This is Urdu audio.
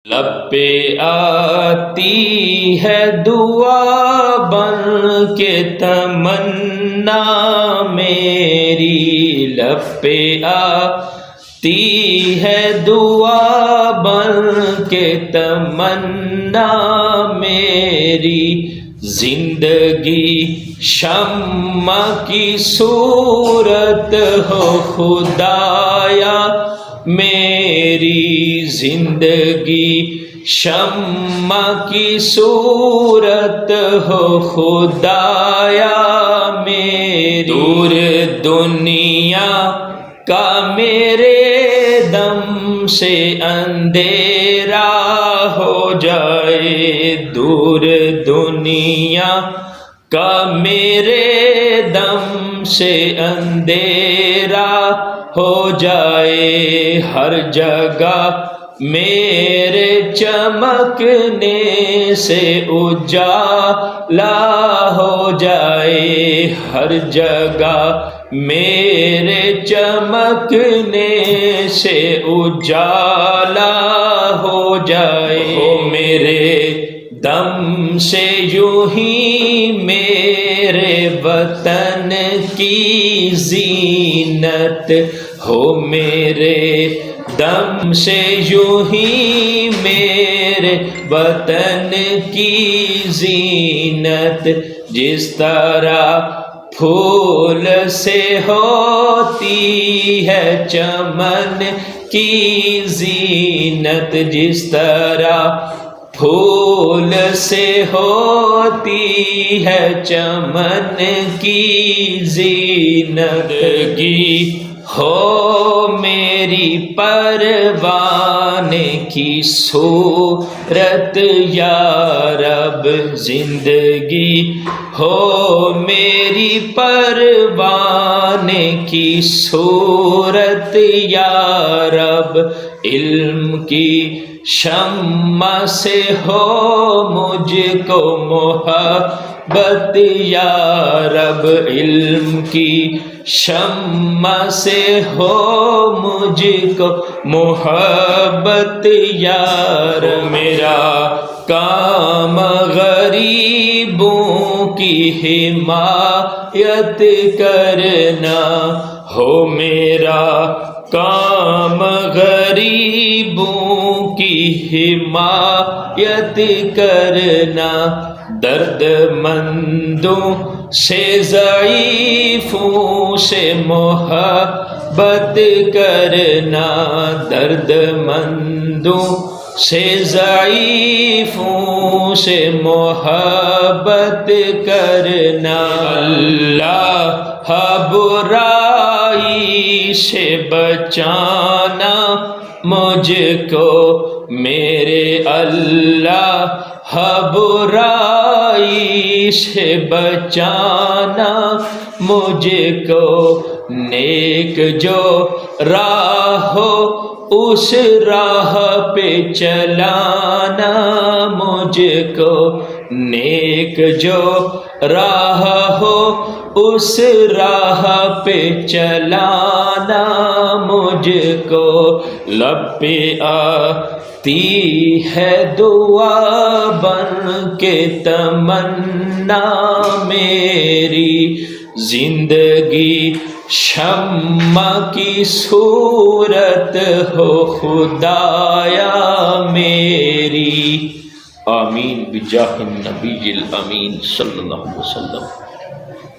لب پہ آتی ہے دعا بن کے تمنا میری، لب پہ آتی ہے دعا بن کے تمنا میری، زندگی شمع کی صورت ہو خدایا میری، زندگی شمع کی صورت ہو خدایا میری، دور دنیا کا میرے دم سے اندھیرا ہو جائے، دور دنیا کا میرے دم سے اندھیرا ہو جائے، ہر جگہ میرے چمکنے سے اجالا ہو جائے، ہر جگہ میرے چمکنے سے اجالا ہو جائے، ہو میرے دم سے یوں ہی میرے وطن کی زینت، ہو میرے دم سے یوں ہی میرے وطن کی زینت، جس طرح پھول سے ہوتی ہے چمن کی زینت، جس طرح پھول سے ہوتی ہے چمن کی زینت، زندگی ہو میری پروانے کی صورت یا رب، زندگی ہو میری پروانے کی صورت یا رب، علم کی شمع سے ہو مجھ کو محبت یا رب، علم کی شمع سے ہو مجھ کو محبت یا رب، میرا کام غریبوں کی حمایت کرنا، ہو میرا کام غریبوں کی حمایت کرنا، درد مندوں سے ضعیفوں سے محبت کرنا، درد مندوں سے ضعیفوں سے محبت کرنا، اللہ برائی سے بچانا مجھ کو میرے اللہ، برائی سے بچانا مجھ کو، نیک جو راہ ہو اس راہ پہ چلانا مجھ کو، نیک جو راہ ہو اس راہ پہ چلانا مجھ کو، لب پہ آتی ہے دعا بن کے تمنا میری، زندگی شمع کی صورت ہو خدایا میری، آمین بجاہ النبی الامین صلی اللہ علیہ وسلم۔